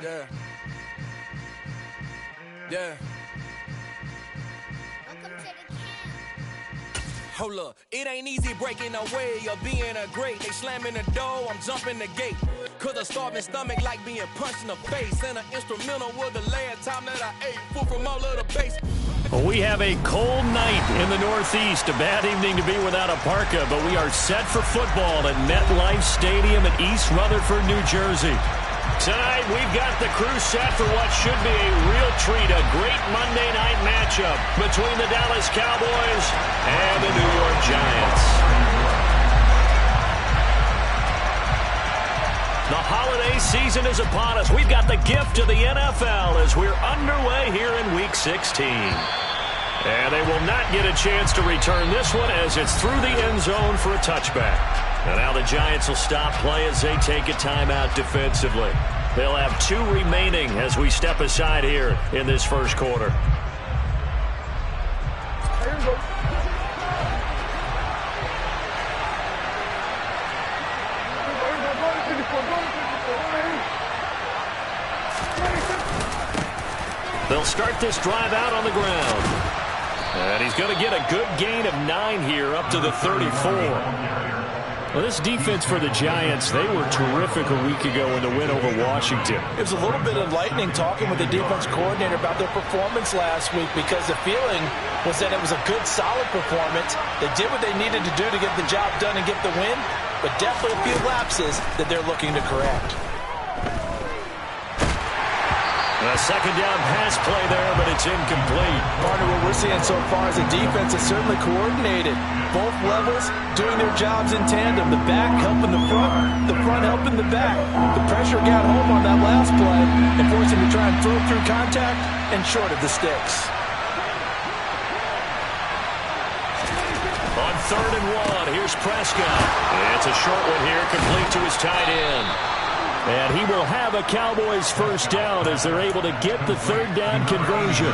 Yeah. Yeah. Hold up, it ain't easy breaking away or being a great. They slamming the door, I'm jumping the gate. Cause a starving stomach like being punched in the face. And an instrumental was the last time that I ate food from all of the base. Well, we have a cold night in the Northeast. A bad evening to be without a parka, but we are set for football at MetLife Stadium in East Rutherford, New Jersey. Tonight, we've got the crew set for what should be a real treat, a great Monday night matchup between the Dallas Cowboys and the New York Giants. The holiday season is upon us. We've got the gift of the NFL as we're underway here in Week 16. And they will not get a chance to return this one as it's through the end zone for a touchback. And now the Giants will stop play as they take a timeout defensively. They'll have 2 remaining as we step aside here in this first quarter. They'll start this drive out on the ground. And he's going to get a good gain of 9 here up to the 34. Well, this defense for the Giants, they were terrific a week ago in the win over Washington. It was a little bit enlightening talking with the defense coordinator about their performance last week because the feeling was that it was a good, solid performance. They did what they needed to do to get the job done and get the win, but definitely a few lapses that they're looking to correct. A second down pass play there, but it's incomplete. Partner, what we're seeing so far is a defense that's certainly coordinated. Both levels doing their jobs in tandem. The back helping the front helping the back. The pressure got home on that last play and forced him to try and throw through contact and short of the sticks. On 3rd and 1, here's Prescott. It's a short one here, complete to his tight end. And he will have a Cowboys first down as they're able to get the 3rd down conversion.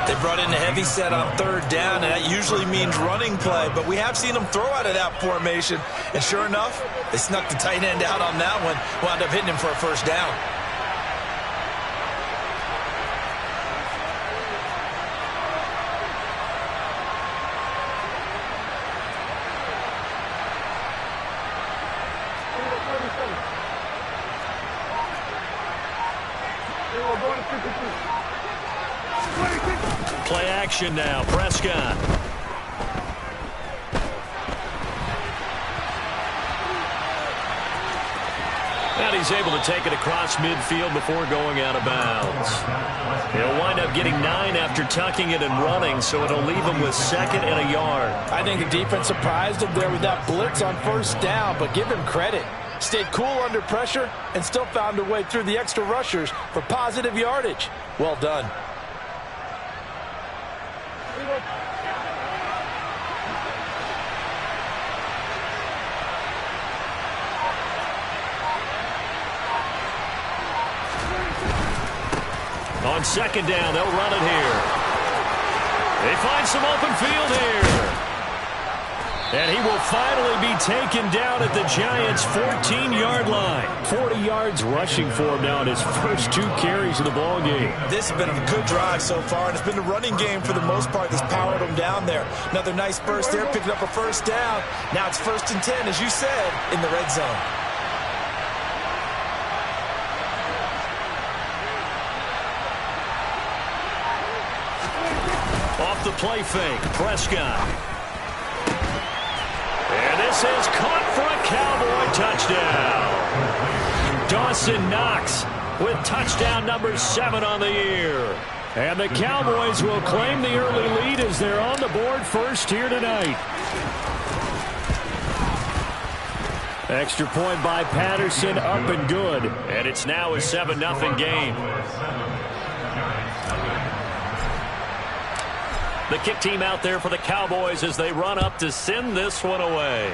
They brought in a heavy set on 3rd down, and that usually means running play. But we have seen them throw out of that formation. And sure enough, they snuck the tight end out on that one. Wound up hitting him for a first down. Play action now, Prescott. And he's able to take it across midfield before going out of bounds. He'll wind up getting 9 after tucking it and running, so it'll leave him with 2nd and a yard. I think the defense surprised him there with that blitz on first down, but give him credit. Stayed cool under pressure and still found a way through the extra rushers for positive yardage. Well done. On 2nd down, they'll run it here. They find some open field here. And he will finally be taken down at the Giants' 14-yard line. 40 yards rushing for him now in his first 2 carries of the ball game. This has been a good drive so far, and it's been the running game for the most part that's powered him down there. Another nice burst there, picking up a first down. Now it's 1st and 10, as you said, in the red zone. Off the play fake, Prescott. And this is caught for a Cowboy touchdown. Dawson Knox with touchdown number 7 on the year. And the Cowboys will claim the early lead as they're on the board first here tonight. Extra point by Patterson, up and good. And it's now a 7-0 game. The kick team out there for the Cowboys as they run up to send this one away.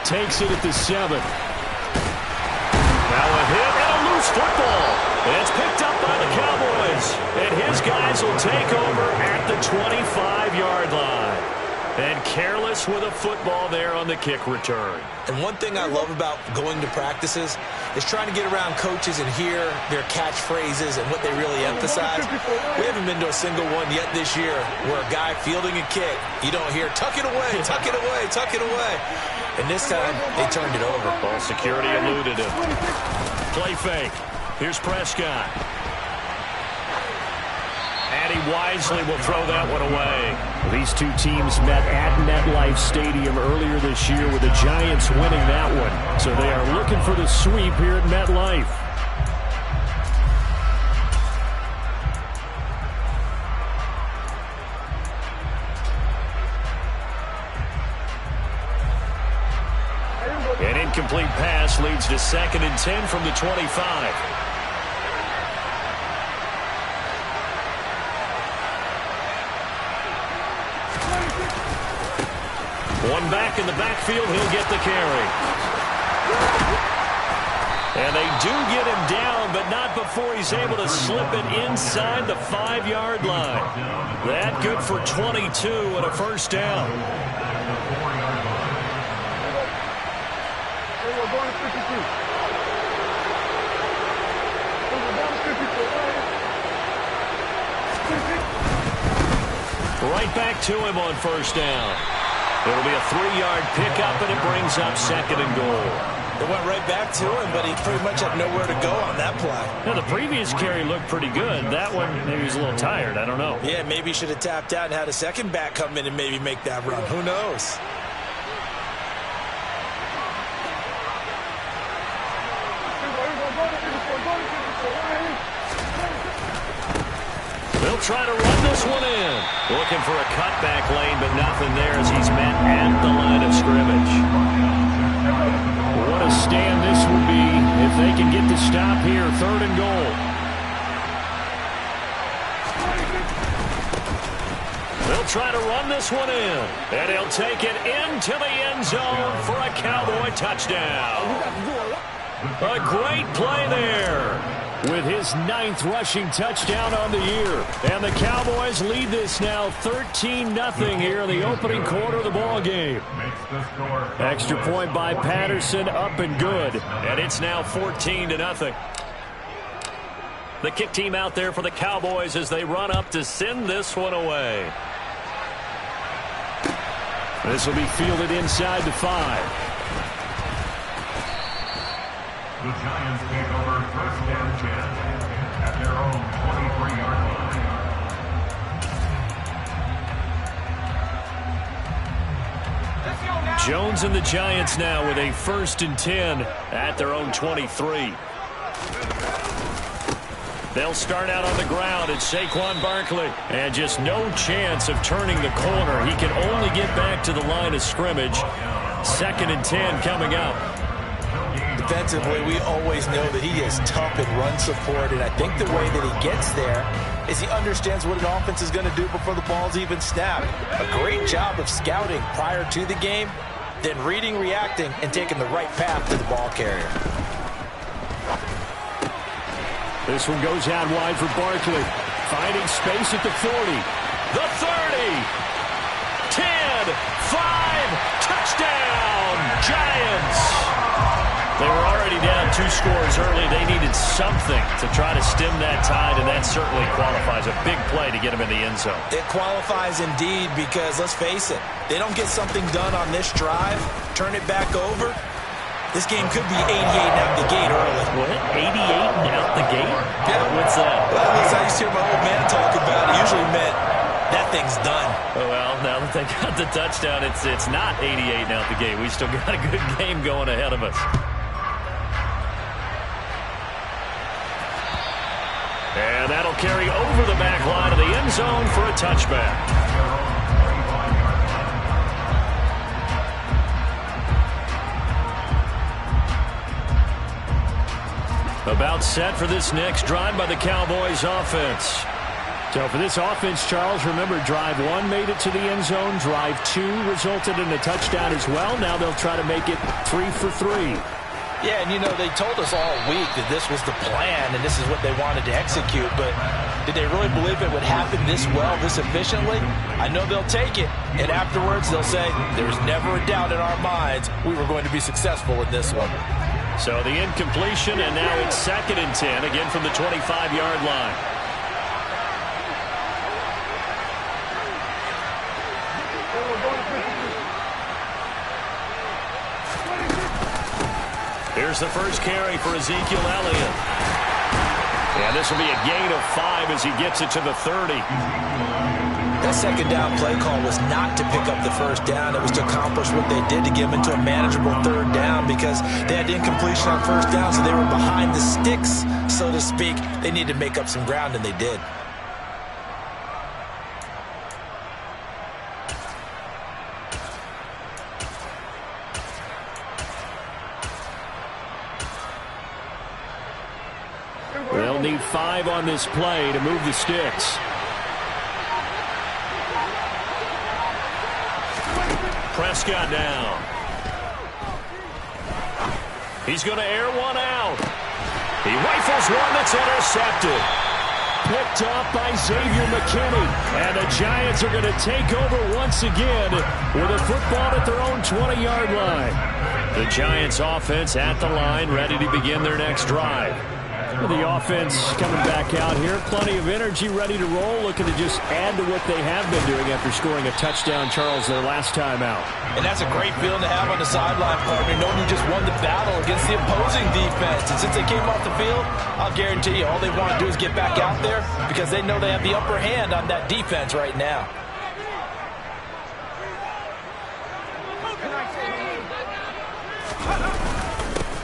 Takes it at the 7. Now a hit and a loose football. And it's picked up by the Cowboys. And his guys will take over at the 25-yard line. And careless with a football there on the kick return. And one thing I love about going to practices is trying to get around coaches and hear their catchphrases and what they really emphasize. We haven't been to a single one yet this year where a guy fielding a kick, you don't hear, tuck it away, tuck it away, tuck it away. And this time, they turned it over. Ball security eluded him. Play fake. Here's Prescott. And he wisely will throw that one away. These two teams met at MetLife Stadium earlier this year with the Giants winning that one. So they are looking for the sweep here at MetLife. An incomplete pass leads to 2nd and 10 from the 25. One back in the backfield, he'll get the carry. And they do get him down, but not before he's able to slip it inside the 5-yard line. That good for 22 and a first down. Right back to him on first down. It'll be a 3-yard pickup, and it brings up 2nd and goal. It went right back to him, but he pretty much had nowhere to go on that play. Now, the previous carry looked pretty good. That one, maybe he was a little tired. I don't know. Yeah, maybe he should have tapped out and had a second back come in and maybe make that run. Who knows? They'll try to run this one in. Looking for a cutback lane, but nothing there as he's met at the line of scrimmage. What a stand this would be if they can get the stop here. 3rd and goal. They'll try to run this one in. And he'll take it into the end zone for a Cowboy touchdown. A great play there. With his 9th rushing touchdown on the year. And the Cowboys lead this now 13-0 here in the opening quarter of the ball game. Extra point by Patterson, up and good. And it's now 14-0. The kick team out there for the Cowboys as they run up to send this one away. This will be fielded inside the 5. The Giants take over 1st and 10 at their own 23-yard line. Jones and the Giants now with a 1st and 10 at their own 23. They'll start out on the ground. It's Saquon Barkley. And just no chance of turning the corner. He can only get back to the line of scrimmage. 2nd and 10 coming up. Defensively, we always know that he is tough in run support, and I think the way that he gets there is he understands what an offense is going to do before the ball's even snapped. A great job of scouting prior to the game, then reading, reacting, and taking the right path to the ball carrier. This one goes out wide for Barkley. Finding space at the 40. The 30. 10. 5. Touchdown, Giants. They were already down 2 scores early. They needed something to try to stem that tide, and that certainly qualifies. A big play to get them in the end zone. It qualifies indeed because, let's face it, they don't get something done on this drive, turn it back over, this game could be 88 out the gate early. What? 88 out the gate? Yeah. What's that? Well, as I used to hear my old man talk about, it usually meant that thing's done. Oh, well, now that they got the touchdown, it's not 88 out the gate. We still got a good game going ahead of us. And that'll carry over the back line of the end zone for a touchback. About set for this next drive by the Cowboys offense. So for this offense, Charles, remember drive 1 made it to the end zone. Drive 2 resulted in a touchdown as well. Now they'll try to make it 3 for 3. Yeah, and they told us all week that this was the plan and this is what they wanted to execute, but did they really believe it would happen this well, this efficiently? I know they'll take it, and afterwards they'll say, there's never a doubt in our minds we were going to be successful in this one. So the incompletion, and now it's 2nd and 10, again from the 25-yard line. Here's the first carry for Ezekiel Elliott. And this will be a gain of 5 as he gets it to the 30. That second down play call was not to pick up the first down. It was to accomplish what they did, to get them into a manageable 3rd down, because they had incompletion on 1st down, so they were behind the sticks, so to speak. They needed to make up some ground, and they did. They'll need 5 on this play to move the sticks. Prescott down. He's going to air one out. He rifles one that's intercepted. Picked up by Xavier McKinney. And the Giants are going to take over once again with a football at their own 20-yard line. The Giants offense at the line, ready to begin their next drive. The offense coming back out here. Plenty of energy, ready to roll, looking to just add to what they have been doing after scoring a touchdown, Charles, their last time out. And that's a great feeling to have on the sideline, partner, knowing you just won the battle against the opposing defense. And since they came off the field, I'll guarantee you all they want to do is get back out there, because they know they have the upper hand on that defense right now.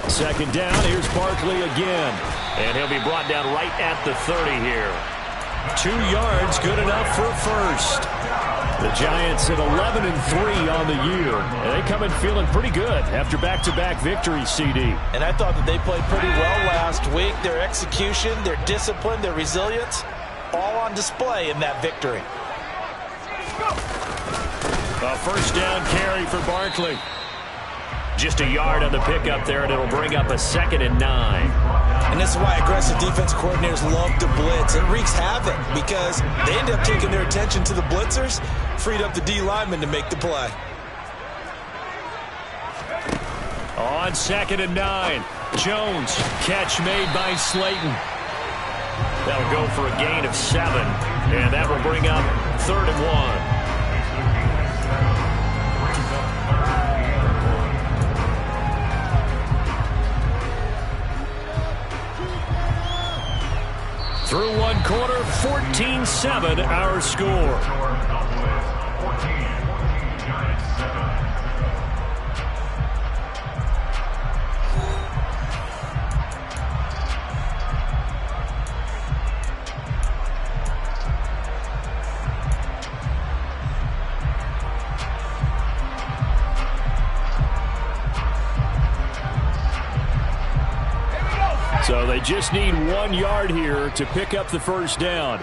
Second down, here's Barkley again. And he'll be brought down right at the 30 here. 2 yards, good enough for a first. The Giants at 11-3 on the year. And they come in feeling pretty good after back-to-back victories, CD. And I thought that they played pretty well last week. Their execution, their discipline, their resilience, all on display in that victory. A first down carry for Barkley. Just a yard on the pickup there, and it'll bring up a 2nd and 9. And this is why aggressive defense coordinators love to blitz. It wreaks havoc because they end up taking their attention to the blitzers, freed up the D lineman to make the play. On 2nd and 9, Jones, catch made by Slayton. That'll go for a gain of 7, and that will bring up 3rd and 1. Through 1 quarter, 14-7 our score. So they just need 1 yard here to pick up the first down.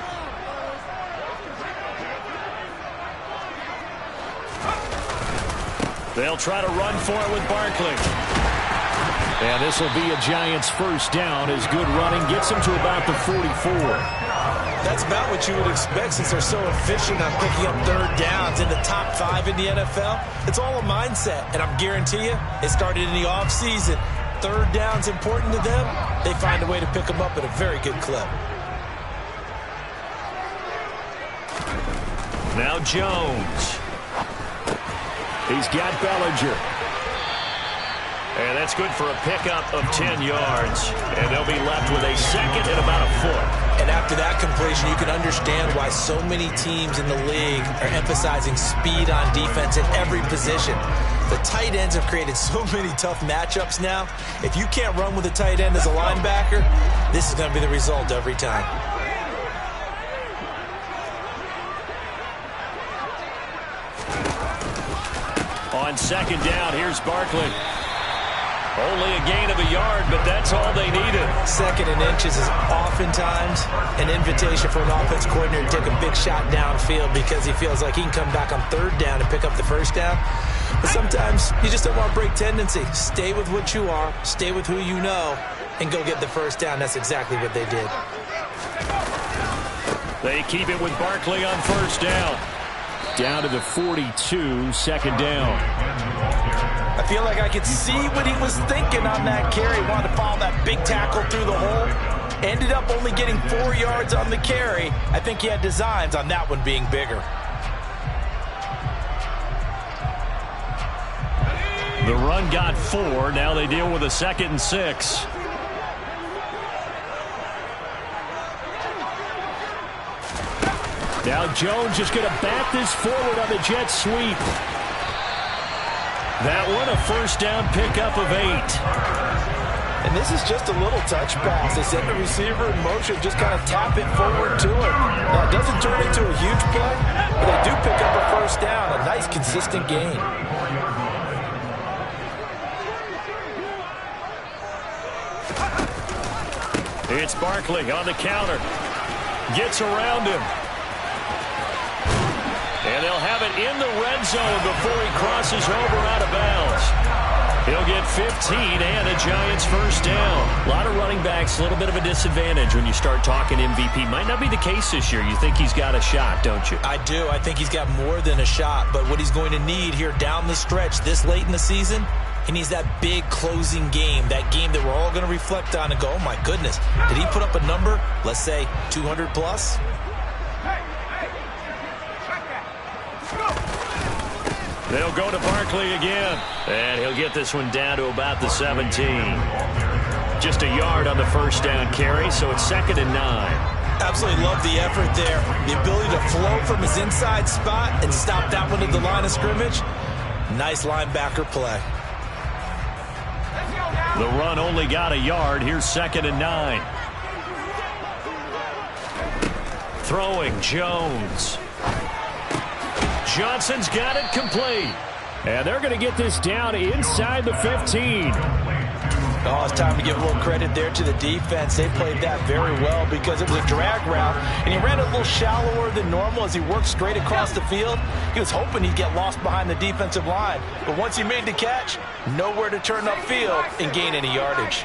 They'll try to run for it with Barkley. And this will be a Giants first down as good running gets them to about the 44. That's about what you would expect since they're so efficient on picking up 3rd downs in the top 5 in the NFL. It's all a mindset, and I'm guarantee you it started in the offseason. 3rd down's important to them. They find a way to pick them up at a very good clip. Now Jones. He's got Bellinger. And that's good for a pickup of 10 yards. And they'll be left with a 2nd and about a foot. And after that completion, you can understand why so many teams in the league are emphasizing speed on defense at every position. The tight ends have created so many tough matchups now. If you can't run with a tight end as a linebacker, this is going to be the result every time. On 2nd down, here's Barkley. Only a gain of a yard, but that's all they needed. 2nd and inches is oftentimes an invitation for an offense coordinator to take a big shot downfield because he feels like he can come back on 3rd down and pick up the first down. But sometimes you just don't want to break tendency. Stay with what you are, stay with who you know, and go get the first down. That's exactly what they did. They keep it with Barkley on first down. Down to the 42, second down. I feel like I could see what he was thinking on that carry. Wanted to follow that big tackle through the hole. Ended up only getting 4 yards on the carry. I think he had designs on that one being bigger. The run got 4. Now they deal with a 2nd and 6. Now Jones is going to bat this forward on the jet sweep. That one, a first down pickup of 8. And this is just a little touch pass. They send the receiver in motion, just kind of tap it forward to him. Now, it doesn't turn into a huge play, but they do pick up a first down. A nice, consistent gain. It's Barkley on the counter. Gets around him. And they'll have it in the red zone before he crosses over out of bounds. He'll get 15 and a Giants first down. A lot of running backs, a little bit of a disadvantage when you start talking MVP. Might not be the case this year. You think he's got a shot, don't you? I do. I think he's got more than a shot. But what he's going to need here down the stretch this late in the season, he needs that big closing game, that game that we're all going to reflect on and go, oh, my goodness, did he put up a number, let's say 200 plus? They'll go to Barkley again. And he'll get this one down to about the 17. Just a yard on the first down carry, so it's 2nd and 9. Absolutely love the effort there. The ability to flow from his inside spot and stop that one at the line of scrimmage. Nice linebacker play. The run only got a yard. Here's 2nd and 9. Throwing Jones. Johnson's got it complete. And they're going to get this down inside the 15. Oh, it's time to give a little credit there to the defense. They played that very well because it was a drag route, and he ran a little shallower than normal as he worked straight across the field. He was hoping he'd get lost behind the defensive line, but once he made the catch, nowhere to turn upfield and gain any yardage.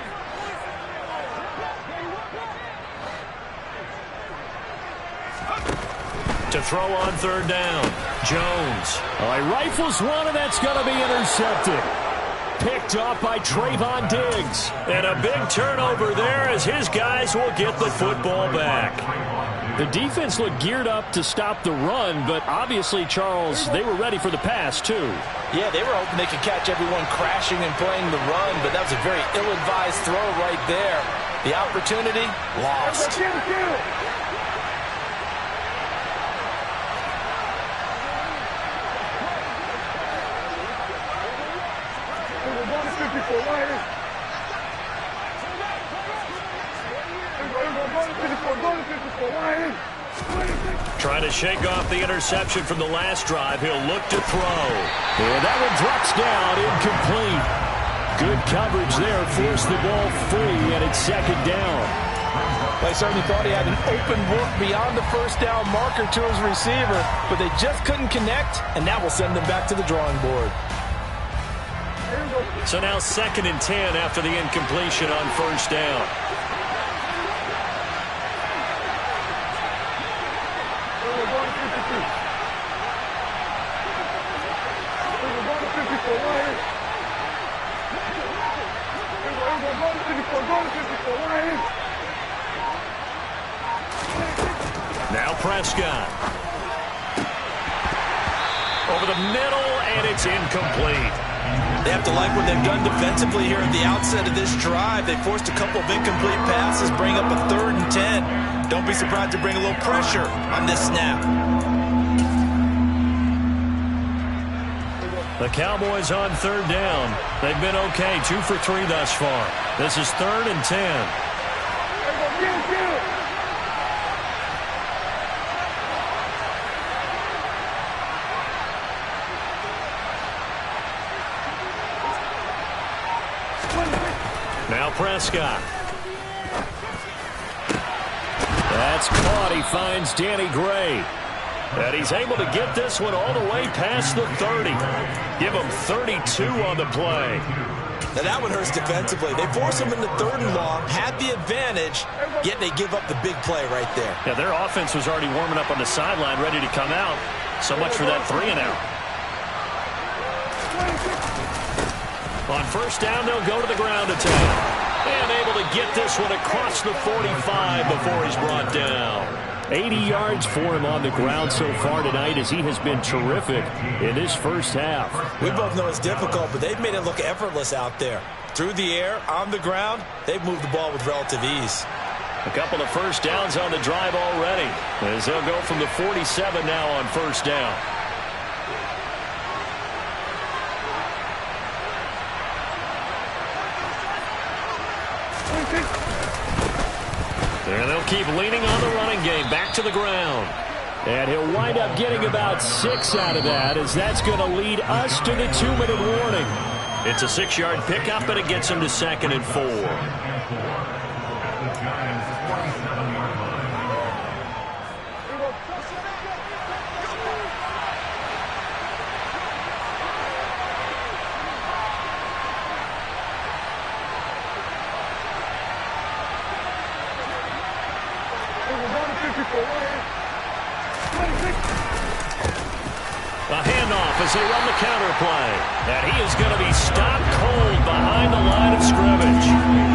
To throw on third down, Jones. He rifles one, and that's going to be intercepted. Picked off by Trayvon Diggs. And a big turnover there as his guys will get the football back. The defense looked geared up to stop the run, but obviously, Charles, they were ready for the pass, too. Yeah, they were hoping they could catch everyone crashing and playing the run, but that was a very ill-advised throw right there. The opportunity, lost. Trying to shake off the interception from the last drive. He'll look to throw. And that one drops down, incomplete. Good coverage there. Forced the ball free, and it's 2nd down. They certainly thought he had an open look beyond the first down marker to his receiver, but they just couldn't connect, and that will send them back to the drawing board. So now 2nd and 10 after the incompletion on first down. Now Prescott. Over the middle, and it's incomplete. They have to like what they've done defensively here at the outset of this drive. They forced a couple of incomplete passes, bring up a 3rd and 10. Don't be surprised to bring a little pressure on this snap. The Cowboys on third down. They've been okay, 2 for 3 thus far. This is 3rd and 10. Now Prescott. That's caught. He finds Danny Gray. And he's able to get this one all the way past the 30. Give him 32 on the play. Now that one hurts defensively. They force him into 3rd and long, had the advantage, yet they give up the big play right there. Yeah, their offense was already warming up on the sideline, ready to come out. So much for that 3-and-out. On 1st down, they'll go to the ground attack. And able to get this one across the 45 before he's brought down. 80 yards for him on the ground so far tonight as he has been terrific in this first half. We both know it's difficult, but they've made it look effortless out there. Through the air, on the ground, they've moved the ball with relative ease. A couple of first downs on the drive already, as they'll go from the 47 now on 1st down. And they'll keep leaning on the running game. Back to the ground. And he'll wind up getting about 6 out of that, as that's going to lead us to the 2-minute warning. It's a 6-yard pickup, and it gets him to 2nd and 4. A handoff as they run the counter play. And he is going to be stopped cold behind the line of scrimmage.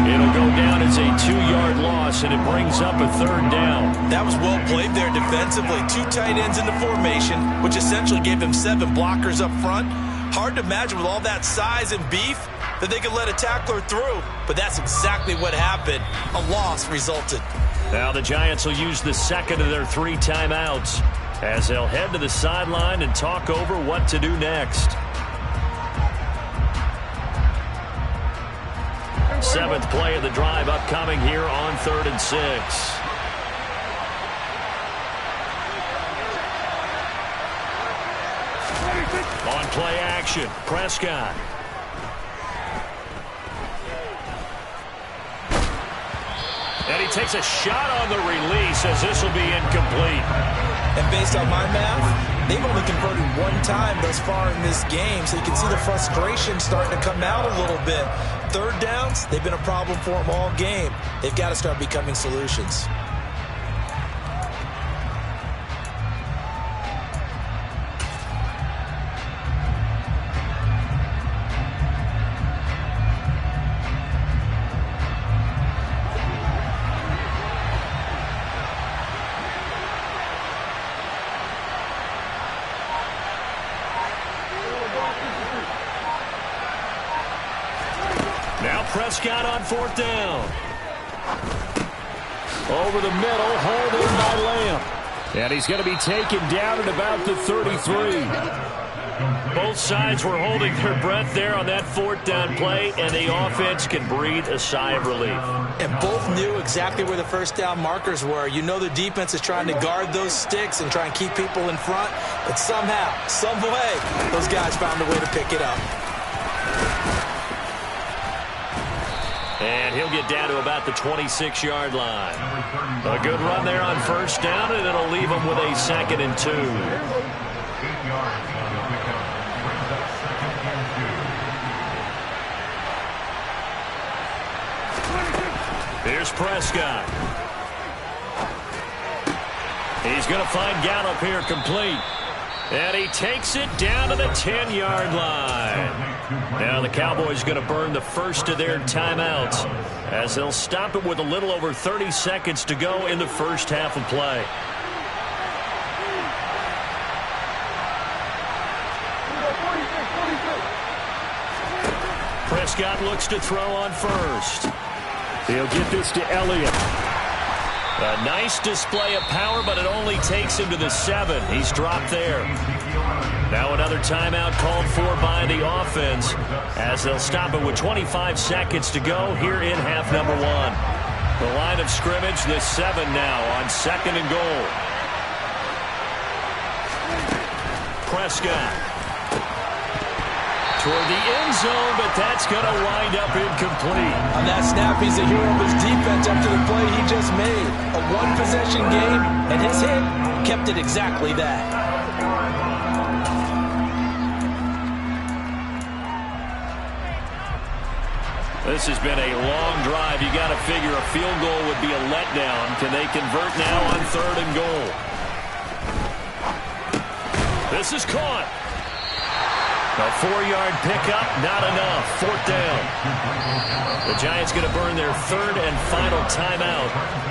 It'll go down as a 2-yard loss, and it brings up a 3rd down. That was well played there defensively. 2 tight ends in the formation, which essentially gave them 7 blockers up front. Hard to imagine with all that size and beef that they could let a tackler through. But that's exactly what happened. A loss resulted. Now the Giants will use the 2nd of their 3 timeouts, as they'll head to the sideline and talk over what to do next. 7th play of the drive upcoming here on 3rd and 6. On play action, Prescott. And he takes a shot on the release, as this will be incomplete. And based on my math, they've only converted 1 time thus far in this game, so you can see the frustration starting to come out a little bit. 3rd downs, they've been a problem for them all game. They've got to start becoming solutions. Prescott on 4th down. Over the middle, hauled in by Lamb. And he's going to be taken down at about the 33. Both sides were holding their breath there on that 4th down play, and the offense can breathe a sigh of relief. And both knew exactly where the 1st down markers were. You know the defense is trying to guard those sticks and try and keep people in front, but somehow, some way, those guys found a way to pick it up. And he'll get down to about the 26-yard line. A good run there on 1st down, and it'll leave him with a 2nd and 2. 8 yards on the pickup. Brings up 2nd and 2. Here's Prescott. He's going to find Gallup here complete. And he takes it down to the 10-yard line. Now the Cowboys going to burn the first of their timeouts, as they'll stop it with a little over 30 seconds to go in the first half of play. Prescott looks to throw on 1st. He'll get this to Elliott. A nice display of power, but it only takes him to the 7. He's dropped there. Now another timeout called for by the offense, as they'll stop it with 25 seconds to go here in half number 1. The line of scrimmage, the 7 now on 2nd and goal. Prescott. toward the end zone, but that's going to wind up incomplete. On that snap, he's the hero of his defense after the play he just made. A one-possession game, and his hit kept it exactly that. This has been a long drive. You got to figure a field goal would be a letdown. Can they convert now on 3rd and goal? This is caught. A 4-yard pickup, not enough. 4th down. The Giants going to burn their 3rd and final timeout.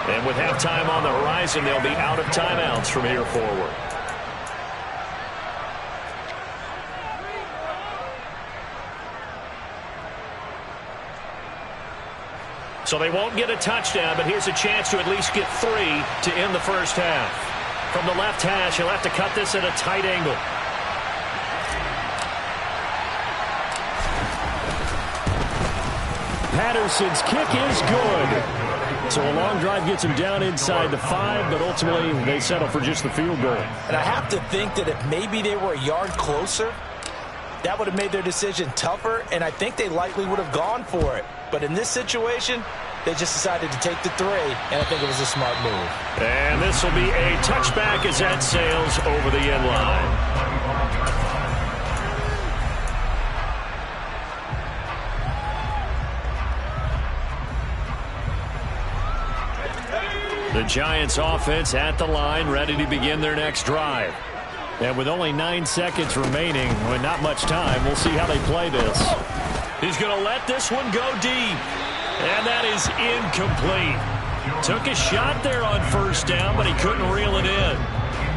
And with halftime on the horizon, they'll be out of timeouts from here forward. So they won't get a touchdown, but here's a chance to at least get 3 to end the first half. From the left hash, he'll have to cut this at a tight angle. Patterson's kick is good. So a long drive gets him down inside the 5, but ultimately they settle for just the field goal. And I have to think that if maybe they were a yard closer, that would have made their decision tougher, and I think they likely would have gone for it. But in this situation, they just decided to take the 3, and I think it was a smart move. And this will be a touchback as that sails over the end line. The Giants offense at the line, ready to begin their next drive. And with only 9 seconds remaining, with not much time, we'll see how they play this. He's going to let this one go deep. And that is incomplete. Took a shot there on 1st down, but he couldn't reel it in.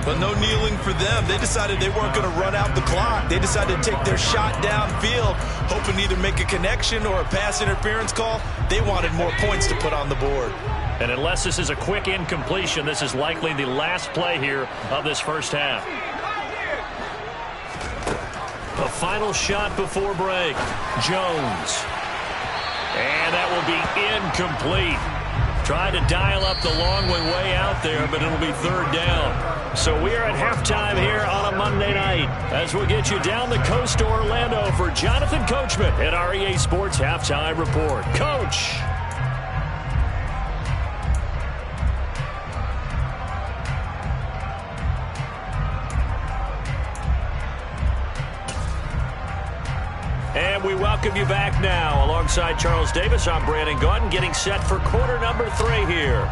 But no kneeling for them. They decided they weren't going to run out the clock. They decided to take their shot downfield, hoping to either make a connection or a pass interference call. They wanted more points to put on the board. And unless this is a quick incompletion, this is likely the last play here of this first half. A final shot before break. Jones. And that will be incomplete. Tried to dial up the long one way out there, but it'll be 3rd down. So we are at halftime here on a Monday night as we'll get you down the coast to Orlando for Jonathan Coachman at our EA Sports Halftime Report. Coach. And we welcome you back now. Alongside Charles Davis, I'm Brandon Gaudin, getting set for quarter number 3 here.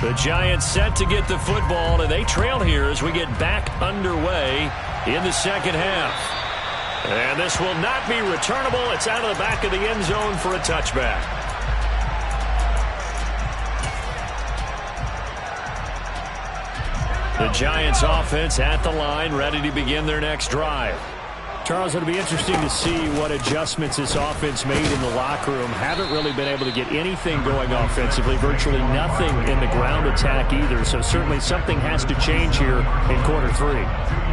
The Giants set to get the football, and they trail here as we get back underway in the second half. And this will not be returnable. It's out of the back of the end zone for a touchback. The Giants offense at the line, ready to begin their next drive. Charles, it'll be interesting to see what adjustments this offense made in the locker room. Haven't really been able to get anything going offensively, virtually nothing in the ground attack either. So certainly something has to change here in quarter 3.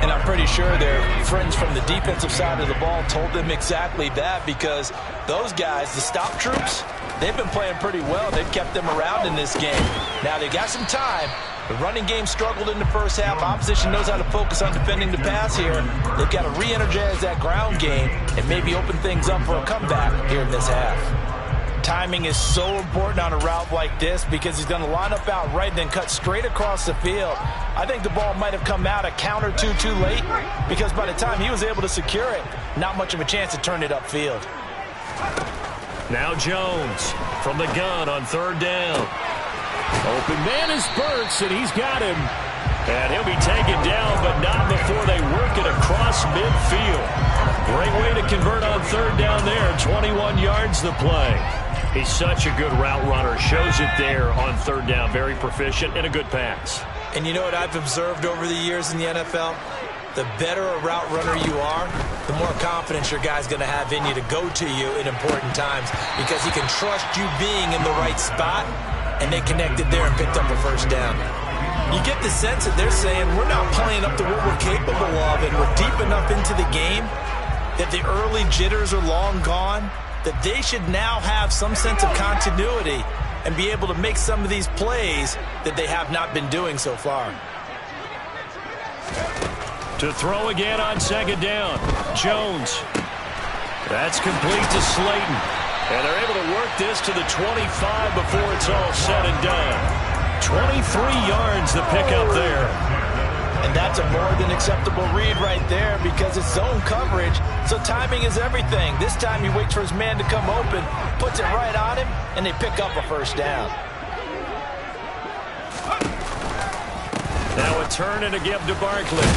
And I'm pretty sure their friends from the defensive side of the ball told them exactly that, because those guys, the stop troops, they've been playing pretty well. They've kept them around in this game. Now they got some time. The running game struggled in the first half. Opposition knows how to focus on defending the pass here. They've got to re-energize that ground game and maybe open things up for a comeback here in this half. Timing is so important on a route like this because he's going to line up out right and then cut straight across the field. I think the ball might have come out a count or two too late, because by the time he was able to secure it, not much of a chance to turn it upfield. Now Jones from the gun on 3rd down. Open man is Burks, and he's got him. And he'll be taken down, but not before they work it across midfield. Great way to convert on 3rd down there. 21 yards the play. He's such a good route runner. Shows it there on 3rd down. Very proficient and a good pass. And you know what I've observed over the years in the NFL? The better a route runner you are, the more confidence your guy's going to have in you to go to you in important times, because he can trust you being in the right spot. And they connected there and picked up a first down. You get the sense that they're saying we're not playing up to what we're capable of, and we're deep enough into the game that the early jitters are long gone, that they should now have some sense of continuity and be able to make some of these plays that they have not been doing so far. To throw again on 2nd down. Jones. That's complete to Slayton. And they're able to work this to the 25 before it's all said and done. 23 yards the pickup there. And that's a more than acceptable read right there because it's zone coverage, so timing is everything. This time he waits for his man to come open, puts it right on him, and they pick up a first down. Now a turn and a give to Barkley.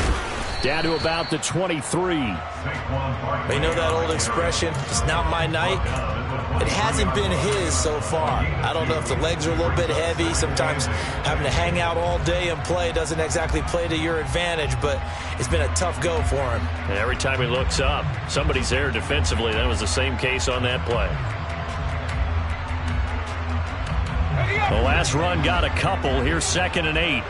Down to about the 23. You know that old expression, it's not my night? It hasn't been his so far. I don't know if the legs are a little bit heavy. Sometimes having to hang out all day and play doesn't exactly play to your advantage, but it's been a tough go for him. And every time he looks up, somebody's there defensively. That was the same case on that play. The last run got a couple. Here's 2nd and 8.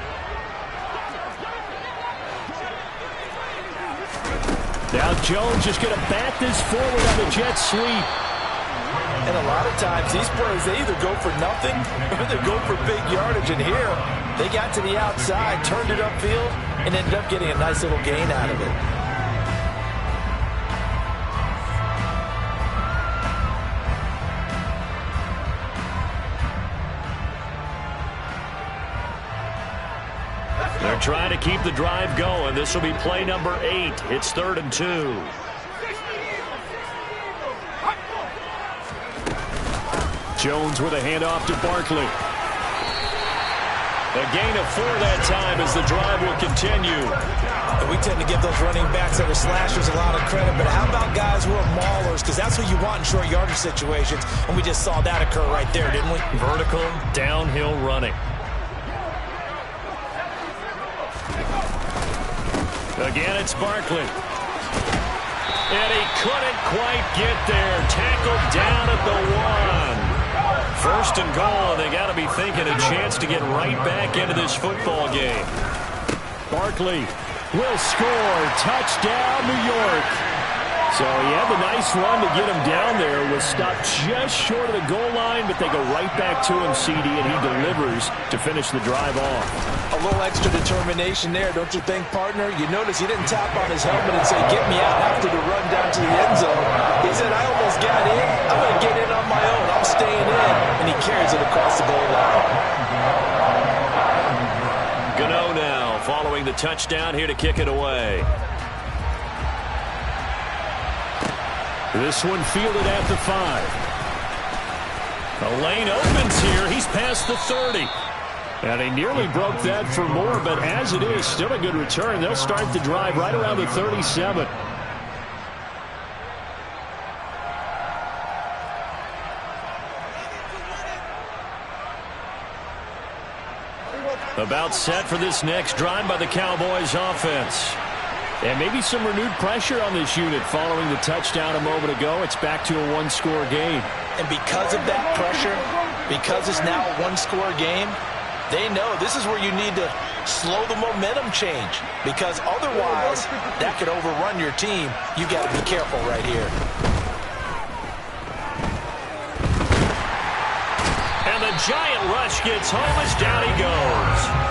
Now Jones just going to bat this forward on the jet sweep. And a lot of times these plays, they either go for nothing or they go for big yardage. And here, they got to the outside, turned it upfield, and ended up getting a nice little gain out of it. They're trying to keep the drive going. This will be play number 8. It's 3rd and 2. Jones with a handoff to Barkley. A gain of 4 that time as the drive will continue. And we tend to give those running backs that are slashers a lot of credit, but how about guys who are maulers? Because that's what you want in short yardage situations, and we just saw that occur right there, didn't we? Vertical, downhill running. Again, it's Barkley. And he couldn't quite get there. Tackled down at the 1. 1st and goal, and they got to be thinking a chance to get right back into this football game. Barkley will score. Touchdown, New York. So he had the nice run to get him down there. Was stopped just short of the goal line, but they go right back to him, CD, and he delivers to finish the drive off. A little extra determination there, don't you think, partner? You notice he didn't tap on his helmet and say, get me out after the run down to the end zone. He said, I almost got in. I'm going to get in on my own. I'm staying in. And he carries it across the goal line. Gano now following the touchdown here to kick it away. This one fielded at the 5. The lane opens here. He's past the 30. And he nearly broke that for more, but as it is, still a good return. They'll start the drive right around the 37. About set for this next drive by the Cowboys offense. And maybe some renewed pressure on this unit following the touchdown a moment ago. It's back to a one-score game. And because of that pressure, because it's now a one-score game, they know this is where you need to slow the momentum change. Because otherwise, that could overrun your team. You got to be careful right here. And the giant rush gets home as down he goes.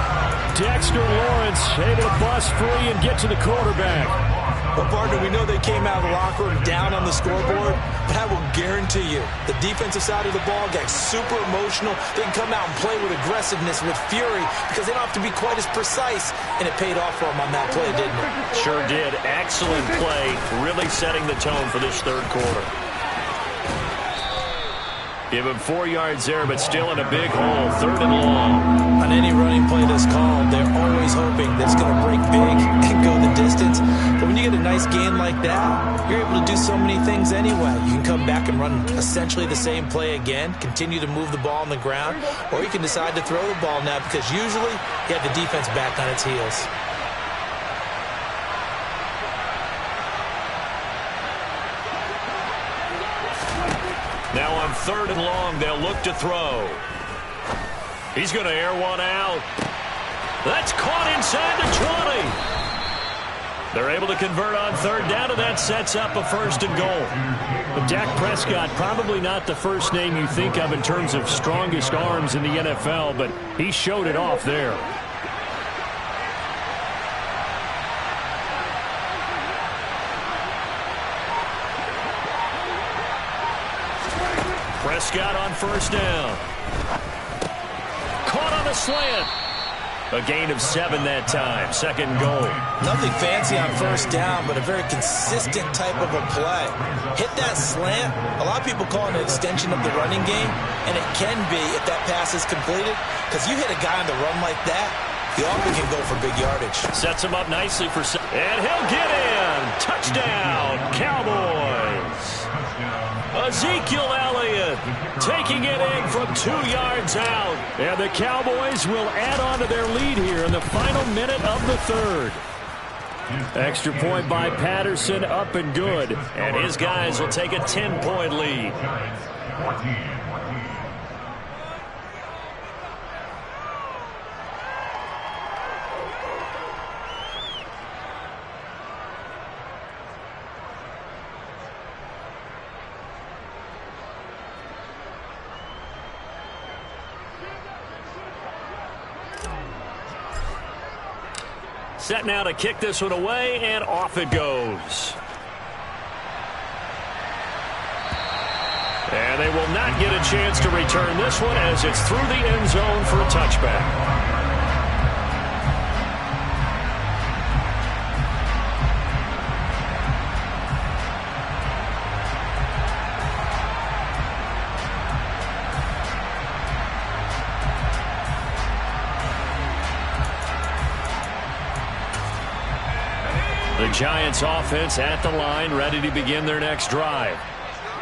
Dexter Lawrence able to bust free and get to the quarterback. Well, partner, we know they came out of the locker room down on the scoreboard, but I will guarantee you the defensive side of the ball got super emotional. They can come out and play with aggressiveness, with fury, because they don't have to be quite as precise, and it paid off for them on that play, didn't it? Sure did. Excellent play, really setting the tone for this third quarter. Give him 4 yards there, but still in a big hole. 3rd and long. On any running play that's called, they're always hoping that it's going to break big and go the distance. But when you get a nice gain like that, you're able to do so many things anyway. You can come back and run essentially the same play again, continue to move the ball on the ground, or you can decide to throw the ball now because usually you have the defense back on its heels. Now on 3rd and long, they'll look to throw. He's going to air one out. That's caught inside the 20. They're able to convert on 3rd down, and that sets up a 1st and goal. But Dak Prescott, probably not the first name you think of in terms of strongest arms in the NFL, but he showed it off there. Prescott on first down. Caught on a slant. A gain of 7 that time. Second goal. Nothing fancy on first down, but a very consistent type of a play. Hit that slant. A lot of people call it an extension of the running game, and it can be if that pass is completed, because you hit a guy on the run like that, he often can go for big yardage. Sets him up nicely for... And he'll get in. Touchdown, Cowboys. Ezekiel Elliott taking it in from 2 yards out. And the Cowboys will add on to their lead here in the final minute of the third. Extra point by Patterson, up and good. And his guys will take a 10-point lead. Set now to kick this one away, and off it goes. And they will not get a chance to return this one as it's through the end zone for a touchback. The Giants offense at the line, ready to begin their next drive.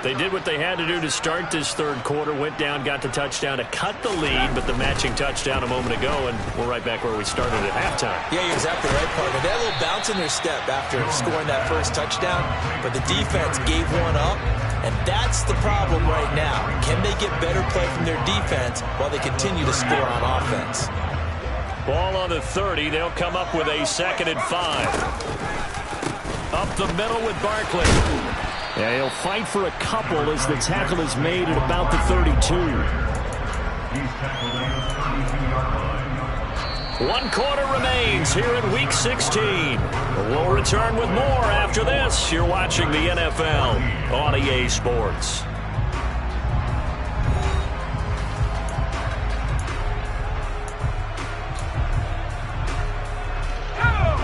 They did what they had to do to start this third quarter, went down, got the touchdown to cut the lead, but the matching touchdown a moment ago, and we're right back where we started at halftime. Yeah, you're exactly right, partner. They had a little bounce in their step after scoring that first touchdown, but the defense gave one up, and that's the problem right now. Can they get better play from their defense while they continue to score on offense? Ball on the 30. They'll come up with a 2nd and 5. Up the middle with Barkley. Yeah, he'll fight for a couple as the tackle is made at about the 32. One quarter remains here in Week 16. We'll return with more after this. You're watching the NFL on EA Sports.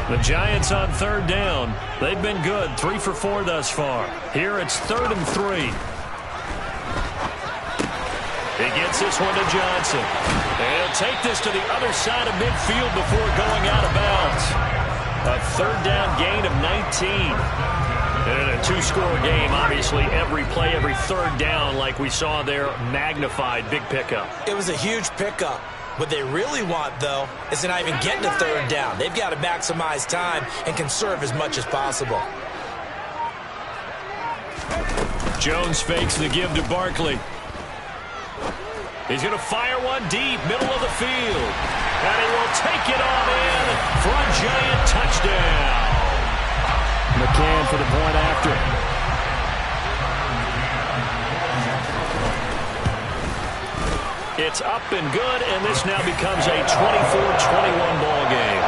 The Giants on third down. They've been good, 3 for 4 thus far. Here it's 3rd and 3. He gets this one to Johnson. And he'll take this to the other side of midfield before going out of bounds. A 3rd down gain of 19. And in a 2-score game, obviously every play, every 3rd down, like we saw there, magnified, big pickup. It was a huge pickup. What they really want, though, is to not even get to 3rd down. They've got to maximize time and conserve as much as possible. Jones fakes the give to Barkley. He's going to fire one deep, middle of the field. And he will take it on in for a Giant touchdown. McCann for the point after. It's up and good, and this now becomes a 24-21 ball game.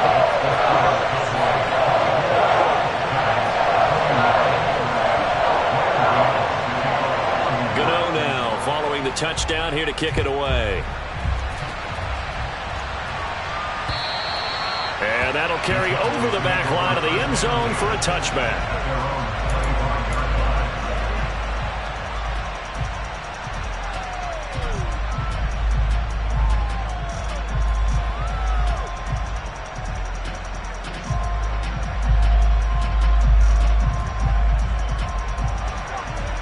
Gano now following the touchdown here to kick it away. And that'll carry over the back line of the end zone for a touchback.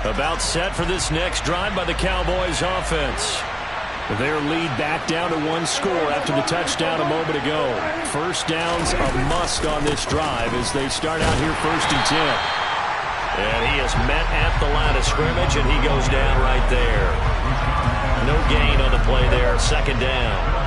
About set for this next drive by the Cowboys offense. Their lead back down to 1 score after the touchdown a moment ago. First down's a must on this drive as they start out here 1st and 10. And he is met at the line of scrimmage, and he goes down right there. No gain on the play there, 2nd down.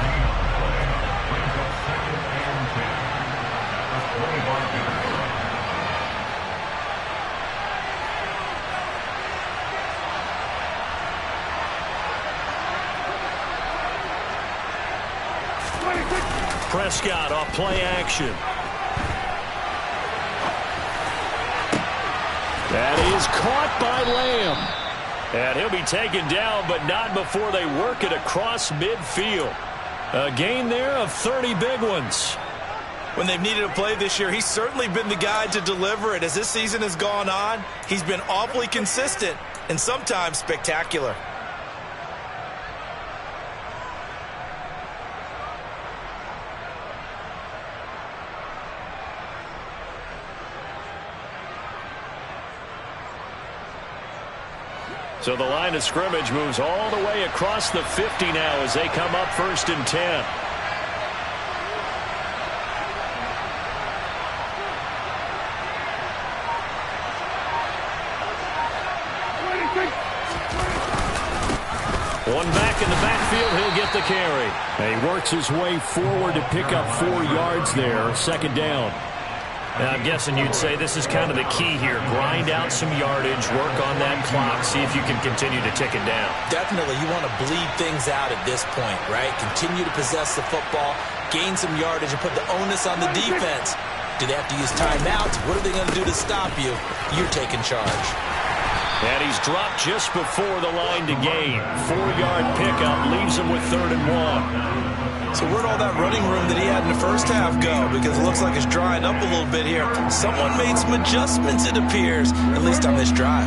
Prescott off play action. That is caught by Lamb. And he'll be taken down, but not before they work it across midfield. A gain there of 30 big ones. When they've needed a play this year, he's certainly been the guy to deliver it. As this season has gone on, he's been awfully consistent and sometimes spectacular. So the line of scrimmage moves all the way across the 50 now as they come up 1st and 10. One back in the backfield, he'll get the carry. And he works his way forward to pick up 4 yards there, 2nd down. Now, I'm guessing you'd say this is kind of the key here. Grind out some yardage, work on that clock, see if you can continue to tick it down. Definitely, you want to bleed things out at this point, right? Continue to possess the football, gain some yardage, and put the onus on the defense. Do they have to use timeouts? What are they going to do to stop you? You're taking charge. And he's dropped just before the line to gain. 4-yard pickup leaves him with 3rd and 1. So where'd all that running room that he had in the first half go? Because it looks like it's drying up a little bit here. Someone made some adjustments, it appears, at least on this drive.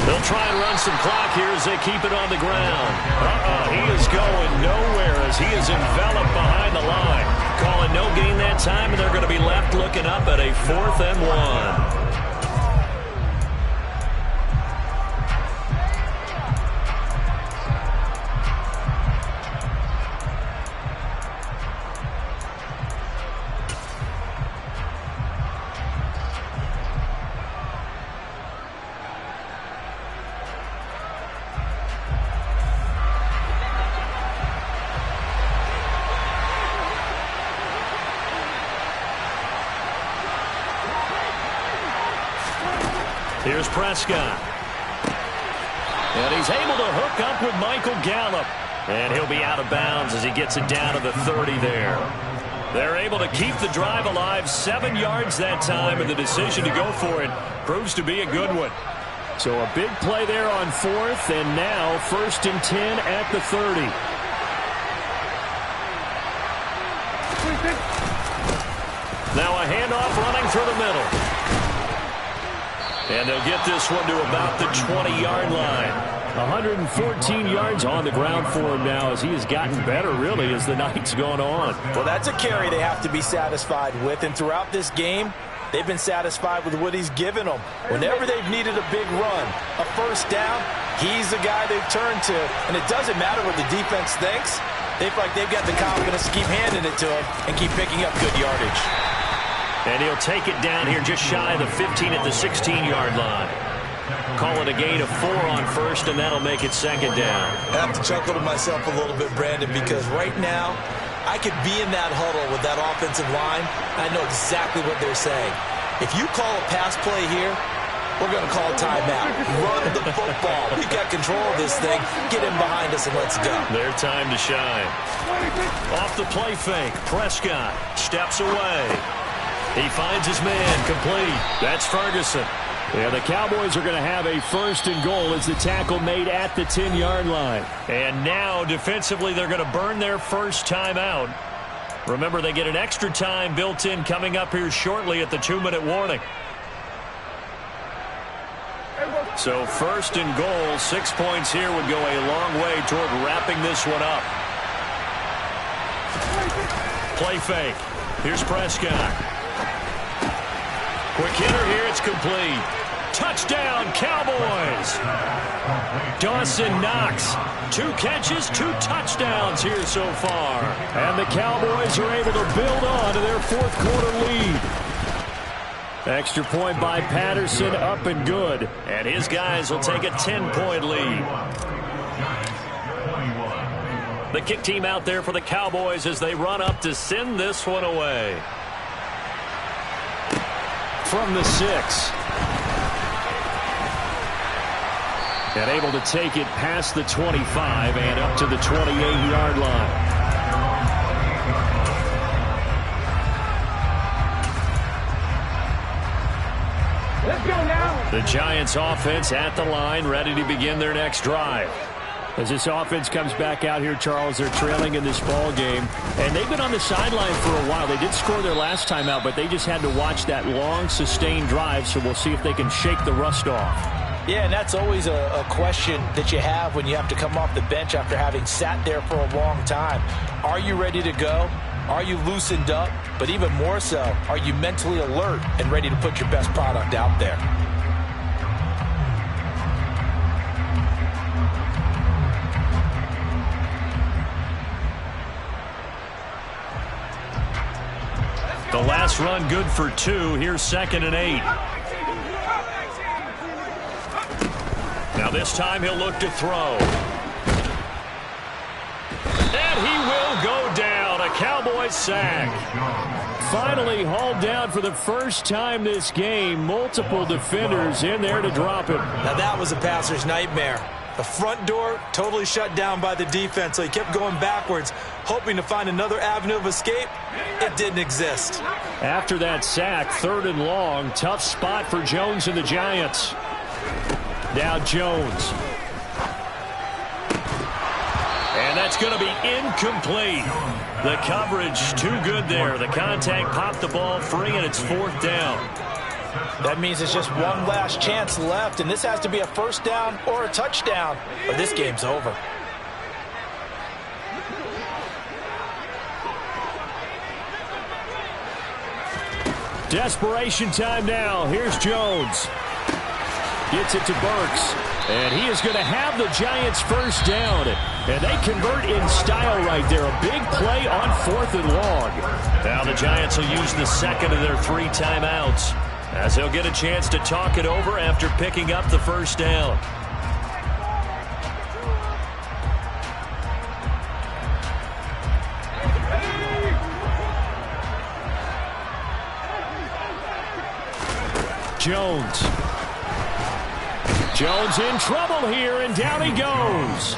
They'll try and run some clock here as they keep it on the ground. He is going nowhere as he is enveloped behind the line. Calling no gain that time, and they're going to be left looking up at a 4th and 1. Here's Prescott. And he's able to hook up with Michael Gallup. And he'll be out of bounds as he gets it down to the 30 there. They're able to keep the drive alive, 7 yards that time, and the decision to go for it proves to be a good one. So a big play there on 4th, and now 1st and 10 at the 30. Now a handoff running through the middle. And they'll get this one to about the 20-yard line. 114 yards on the ground for him now as he has gotten better, really, as the night's gone on. Well, that's a carry they have to be satisfied with. And throughout this game, they've been satisfied with what he's given them. Whenever they've needed a big run, a 1st down, he's the guy they've turned to. And it doesn't matter what the defense thinks. They feel like they've got the confidence to keep handing it to him and keep picking up good yardage. And he'll take it down here just shy of the 15 at the 16-yard line. Call it a gain of 4 on 1st, and that'll make it 2nd down. I have to chuckle to myself a little bit, Brandon, because right now I could be in that huddle with that offensive line. I know exactly what they're saying. If you call a pass play here, we're going to call timeout. Run the football. We've got control of this thing. Get in behind us and let's go. Their time to shine. Off the play fake, Prescott steps away. He finds his man, complete. That's Ferguson. Yeah, the Cowboys are going to have a 1st and goal as the tackle made at the 10-yard line. And now, defensively, they're going to burn their first timeout. Remember, they get an extra time built in coming up here shortly at the 2-minute warning. So 1st and goal, 6 points here would go a long way toward wrapping this one up. Play fake. Here's Prescott. Quick hitter here, it's complete. Touchdown, Cowboys! Dawson Knox, 2 catches, 2 touchdowns here so far. And the Cowboys are able to build on to their 4th quarter lead. Extra point by Patterson, up and good. And his guys will take a 10-point lead. The kick team out there for the Cowboys as they run up to send this one away. From the 6. And able to take it past the 25 and up to the 28-yard line. Let's go now. The Giants offense at the line, ready to begin their next drive. As this offense comes back out here, Charles, they're trailing in this ball game. And they've been on the sideline for a while. They did score their last time out, but they just had to watch that long, sustained drive. So we'll see if they can shake the rust off. Yeah, and that's always a question that you have when you have to come off the bench after having sat there for a long time. Are you ready to go? Are you loosened up? But even more so, are you mentally alert and ready to put your best product out there? The last run good for 2. Here's 2nd and 8. Now this time he'll look to throw. And he will go down. A Cowboys sack. Finally hauled down for the first time this game. Multiple defenders in there to drop him. Now that was a passer's nightmare. The front door totally shut down by the defense, so he kept going backwards, hoping to find another avenue of escape. It didn't exist. After that sack, 3rd and long. Tough spot for Jones and the Giants. Now Jones. And that's going to be incomplete. The coverage too good there. The contact popped the ball free, and it's 4th down. That means it's just one last chance left, and this has to be a first down or a touchdown, or this game's over. Desperation time now. Here's Jones. Gets it to Burks. And he is going to have the Giants first down. And they convert in style right there. A big play on 4th and long. Now the Giants will use the second of their 3 timeouts, as he'll get a chance to talk it over after picking up the first down. Jones in trouble here, and down he goes.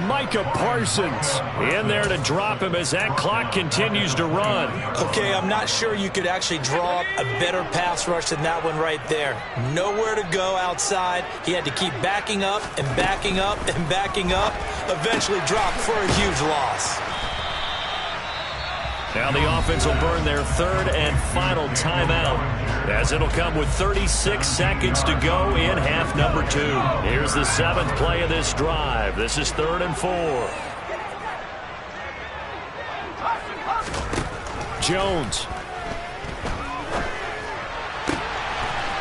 Micah Parsons in there to drop him as that clock continues to run. Okay, I'm not sure you could actually draw up a better pass rush than that one right there. Nowhere to go outside. He had to keep backing up and backing up and backing up. Eventually dropped for a huge loss. Now the offense will burn their 3rd and final timeout, as it'll come with 36 seconds to go in half number 2. Here's the 7th play of this drive. This is 3rd and 4. Jones.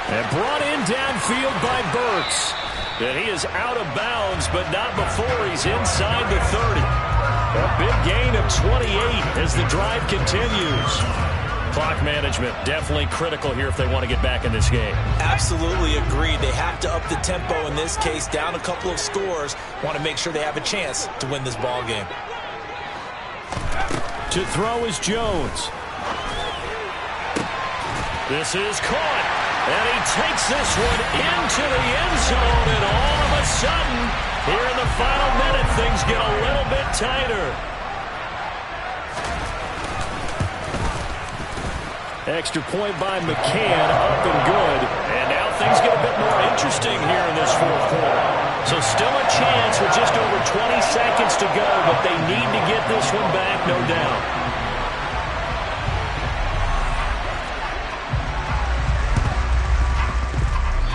And brought in downfield by Burks. And he is out of bounds, but not before he's inside the 30. A big gain of 28 as the drive continues. Clock management definitely critical here if they want to get back in this game. Absolutely agreed. They have to up the tempo in this case, down a couple of scores. Want to make sure they have a chance to win this ball game. To throw is Jones. This is caught, and he takes this one into the end zone, and all of a sudden, here in the final minute, things get a little bit tighter. Extra point by McCann, up and good. And now things get a bit more interesting here in this 4th quarter. So still a chance with just over 20 seconds to go, but they need to get this one back, no doubt.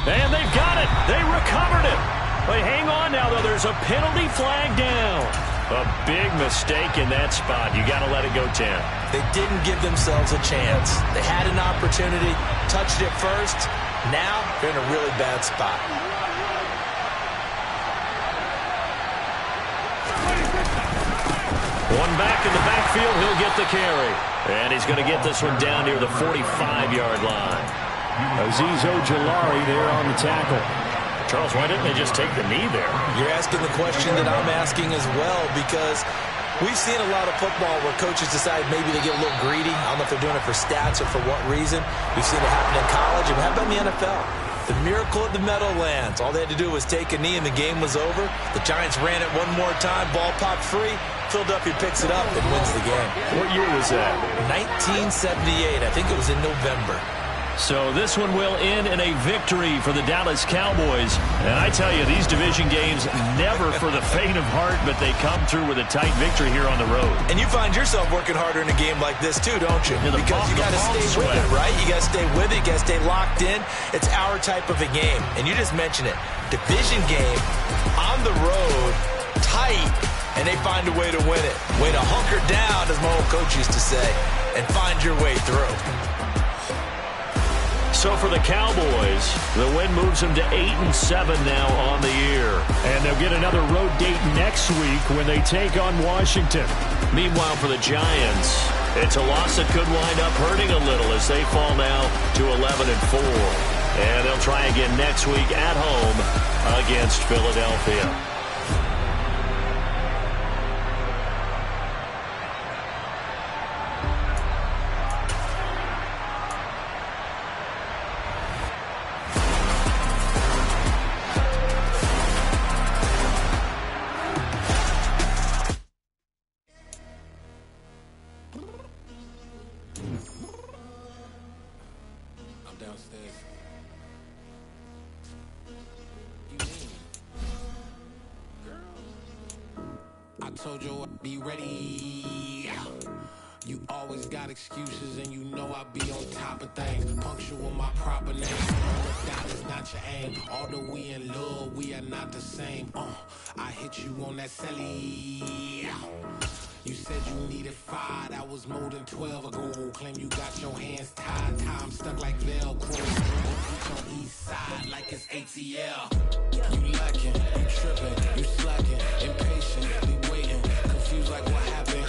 And they've got it. They recovered it. But hang on now, though. There's a penalty flag down. A big mistake in that spot. You got to let it go, Tim. They didn't give themselves a chance. They had an opportunity, touched it first. Now they're in a really bad spot. One back in the backfield. He'll get the carry. And he's going to get this one down near the 45-yard line. Azeez Ojulari there on the tackle. Charles, why didn't they just take the knee there? You're asking the question that I'm asking as well, because we've seen a lot of football where coaches decide maybe they get a little greedy. I don't know if they're doing it for stats or for what reason. We've seen it happen in college, and how about in the NFL? The miracle at the Meadowlands. All they had to do was take a knee, and the game was over. The Giants ran it one more time. Ball popped free. Philadelphia picks it up and wins the game. What year was that? 1978. I think it was in November. So this one will end in a victory for the Dallas Cowboys. And I tell you, these division games, never for the faint of heart, but they come through with a tight victory here on the road. And you find yourself working harder in a game like this too, don't you? Yeah, because you got to stay with it, right? You got to stay with it. You got to stay locked in. It's our type of a game. And you just mentioned it. Division game, on the road, tight, and they find a way to win it. Way to hunker down, as my old coach used to say, and find your way through. So for the Cowboys, the win moves them to 8-7 now on the year. And they'll get another road date next week when they take on Washington. Meanwhile, for the Giants, it's a loss that could wind up hurting a little as they fall now to 11-4. And they'll try again next week at home against Philadelphia. Told you I'd be ready. You always got excuses, and you know I be on top of things. Punctual my proper name. That is not your aim. Although we in love, we are not the same. I hit you on that celly. You said you needed 5, that was more than 12 ago. Claim you got your hands tied, time stuck like Velcro. Reach on east side like it's ATL. You lacking, you tripping, you slacking, impatient, waiting, confused like what happened.